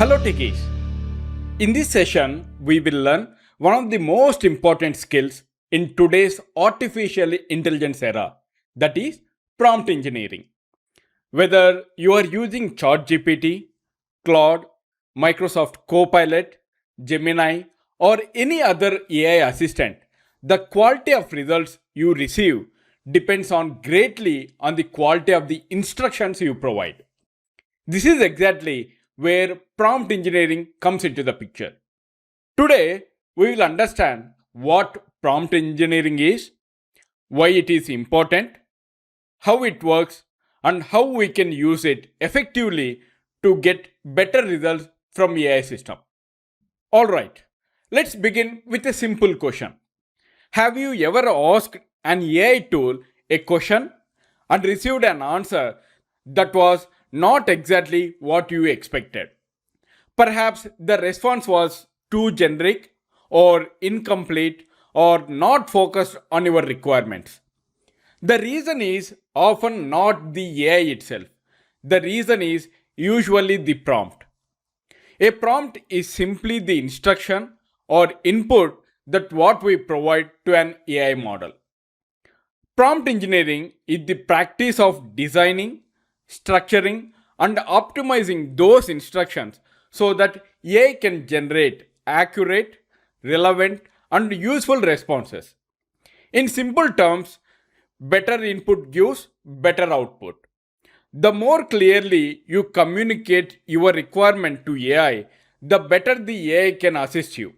Hello techies. In this session, we will learn one of the most important skills in today's artificial intelligence era, that is prompt engineering. Whether you are using ChatGPT, Claude, Microsoft Copilot, Gemini, or any other AI assistant, the quality of results you receive depends on greatly on the quality of the instructions you provide. This is exactly where prompt engineering comes into the picture. Today, we will understand what prompt engineering is, why it is important, how it works, and how we can use it effectively to get better results from AI system. Alright, let's begin with a simple question. Have you ever asked an AI tool a question and received an answer that was not exactly what you expected? Perhaps the response was too generic or incomplete or not focused on your requirements. The reason is often not the AI itself. The reason is usually the prompt. A prompt is simply the instruction or input that what we provide to an AI model. Prompt engineering is the practice of designing, structuring, and optimizing those instructions so that AI can generate accurate, relevant, and useful responses. In simple terms, better input gives better output. The more clearly you communicate your requirement to AI, the better the AI can assist you.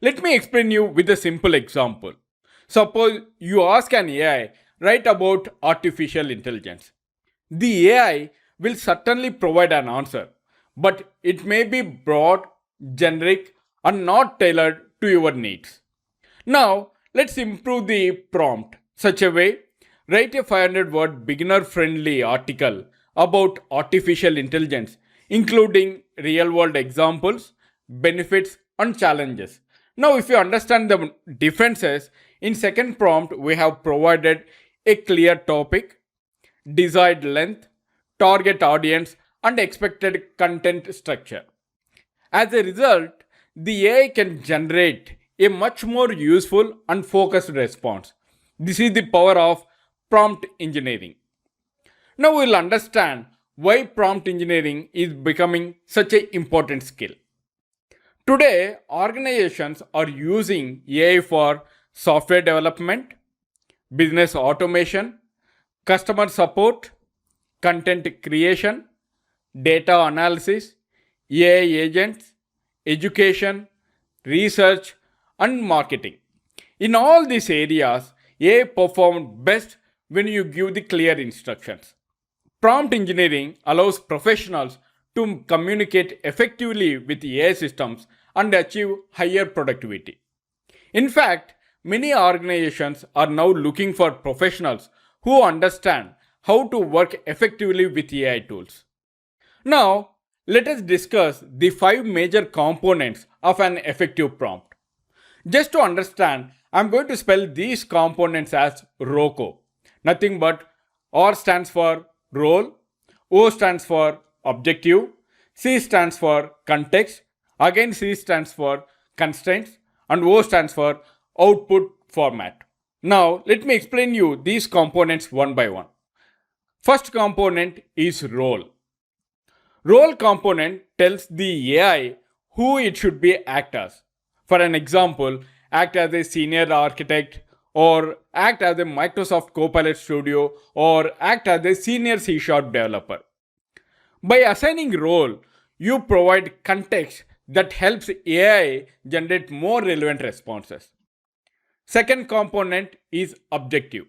Let me explain you with a simple example. Suppose you ask an AI, write about artificial intelligence. The AI will certainly provide an answer, but it may be broad, generic, and not tailored to your needs. Now, let's improve the prompt such a way. Write a 500-word beginner-friendly article about artificial intelligence, including real-world examples, benefits, and challenges. Now, if you understand the differences, in second prompt, we have provided a clear topic, desired length, target audience, and expected content structure. As a result, the AI can generate a much more useful and focused response. This is the power of prompt engineering. Now we'll understand why prompt engineering is becoming such an important skill. Today, organizations are using AI for software development, business automation, customer support, content creation, data analysis, AI agents, education, research, and marketing. In all these areas, AI performs best when you give the clear instructions. Prompt engineering allows professionals to communicate effectively with AI systems and achieve higher productivity. In fact, many organizations are now looking for professionals who understand how to work effectively with AI tools. Now, let us discuss the 5 major components of an effective prompt. Just to understand, I'm going to spell these components as ROCO. Nothing but R stands for role, O stands for objective, C stands for context, again C stands for constraints, and O stands for output format. Now, let me explain you these components one by one. First component is role. Role component tells the AI who it should be act as. For an example, act as a senior architect, or act as a Microsoft Copilot Studio, or act as a senior C# developer. By assigning role, you provide context that helps AI generate more relevant responses. Second component is objective.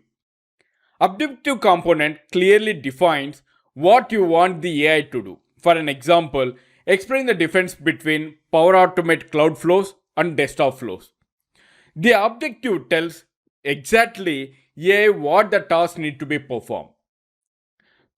Objective component clearly defines what you want the AI to do. For an example, explain the difference between Power Automate cloud flows and desktop flows. The objective tells exactly AI what the tasks need to be performed.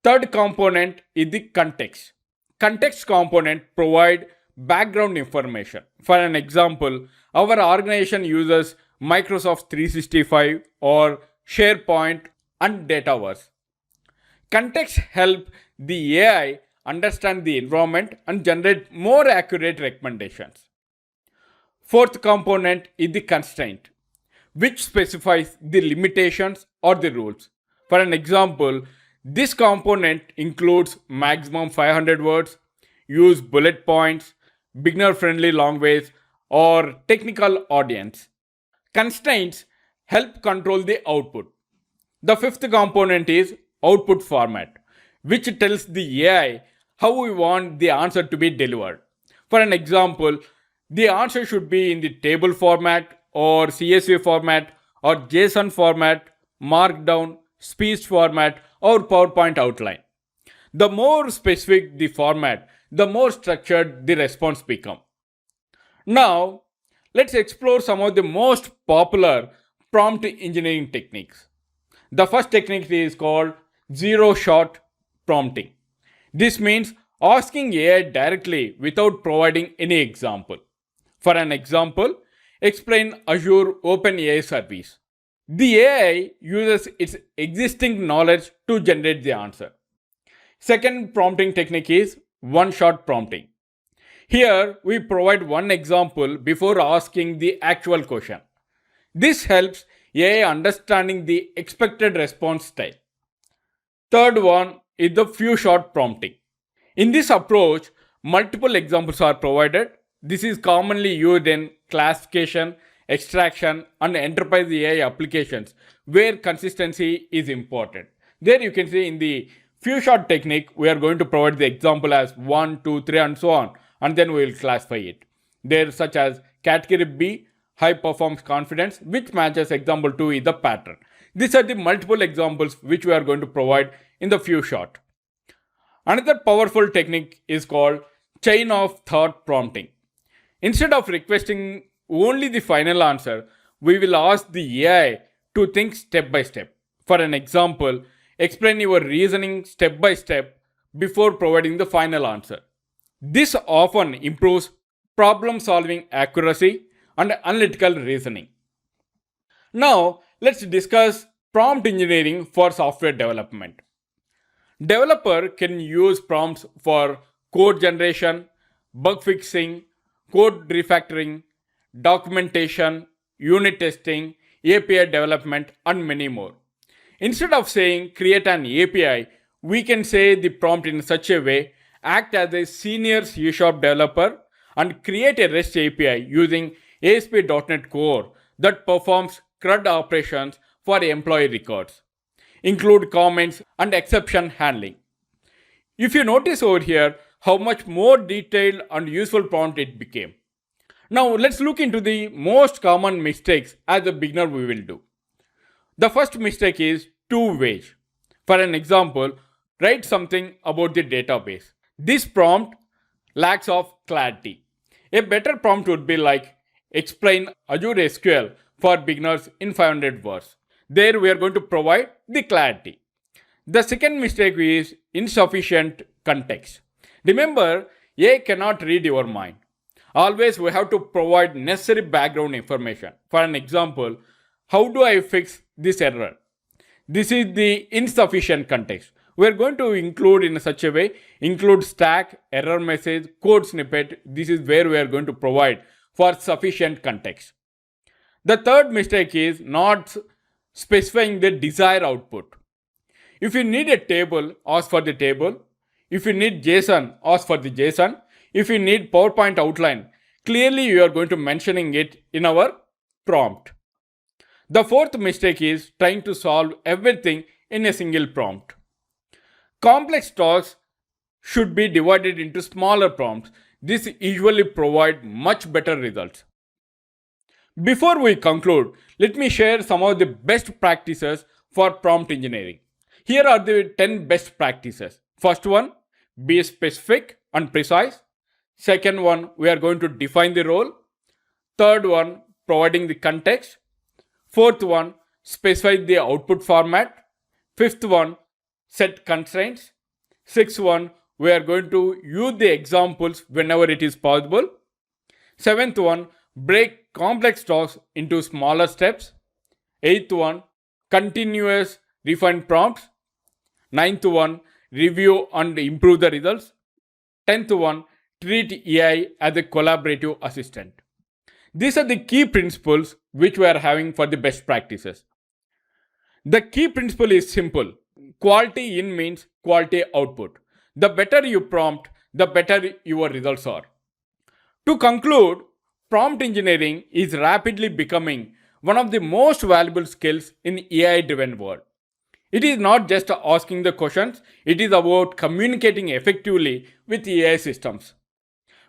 Third component is the context. Context component provide background information. For an example, our organization uses Microsoft 365 or SharePoint and Dataverse. Context help the AI understand the environment and generate more accurate recommendations. Fourth component is the constraint, which specifies the limitations or the rules. For an example, this component includes maximum 500 words, use bullet points, beginner friendly language, or technical audience. Constraints help control the output. The fifth component is output format, which tells the AI how we want the answer to be delivered. For an example, the answer should be in the table format or CSV format or JSON format, Markdown, speech format, or PowerPoint outline. The more specific the format, the more structured the response becomes. Now, let's explore some of the most popular prompt engineering techniques. The first technique is called zero-shot prompting. This means asking AI directly without providing any example. For an example, explain Azure OpenAI service. The AI uses its existing knowledge to generate the answer. Second prompting technique is one-shot prompting. Here, we provide one example before asking the actual question. This helps AI understanding the expected response style. Third one is the few-shot prompting. In this approach, multiple examples are provided. This is commonly used in classification, extraction, and enterprise AI applications where consistency is important. There you can see in the few-shot technique, we are going to provide the example as 1, 2, 3, and so on, and then we will classify it. There such as category B, high performance confidence, which matches example 2 is the pattern. These are the multiple examples which we are going to provide in the few-shot. Another powerful technique is called chain of thought prompting. Instead of requesting only the final answer, we will ask the AI to think step by step. For an example, explain your reasoning step by step before providing the final answer. This often improves problem solving accuracy and analytical reasoning. Now, let's discuss prompt engineering for software development. Developer can use prompts for code generation, bug fixing, code refactoring, documentation, unit testing, API development, and many more. Instead of saying create an API, we can say the prompt in such a way, act as a senior C# developer and create a REST API using ASP.NET Core that performs CRUD operations for employee records. Include comments and exception handling. If you notice over here how much more detailed and useful prompt it became. Now let's look into the most common mistakes as a beginner we will do. The first mistake is too vague. For an example, write something about the database. This prompt lacks of clarity. A better prompt would be like explain Azure SQL for beginners in 500 words. There we are going to provide the clarity. The second mistake is insufficient context. Remember, AI cannot read your mind. Always we have to provide necessary background information. For an example, how do I fix this error? This is the insufficient context. We are going to include in such a way, include stack, error message, code snippet. This is where we are going to provide for sufficient context. The third mistake is not specifying the desired output. If you need a table, ask for the table. If you need JSON, ask for the JSON. If you need PowerPoint outline, clearly you are going to mentioning it in our prompt. The fourth mistake is trying to solve everything in a single prompt. Complex tasks should be divided into smaller prompts. This usually provides much better results. Before we conclude, let me share some of the best practices for prompt engineering. Here are the 10 best practices. First one, be specific and precise. Second one, we are going to define the role. Third one, providing the context. Fourth one, specify the output format. Fifth one, set constraints. Sixth one, we are going to use the examples whenever it is possible. Seventh one, break complex tasks into smaller steps. Eighth one, continuous refine prompts. Ninth one, review and improve the results. 10th one, treat AI as a collaborative assistant. These are the key principles which we are having for the best practices. The key principle is simple. Quality in means quality output. The better you prompt, the better your results are. To conclude, prompt engineering is rapidly becoming one of the most valuable skills in AI-driven world. It is not just asking the questions, it is about communicating effectively with AI systems.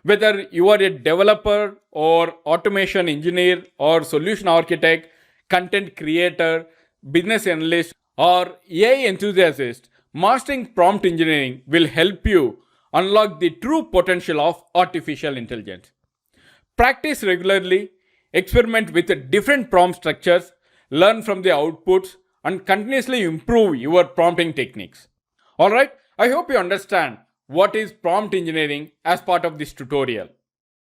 Whether you are a developer or automation engineer or solution architect, content creator, business analyst, or AI enthusiast, mastering prompt engineering will help you unlock the true potential of artificial intelligence. Practice regularly, experiment with different prompt structures, learn from the outputs, and continuously improve your prompting techniques. Alright, I hope you understand what is prompt engineering as part of this tutorial.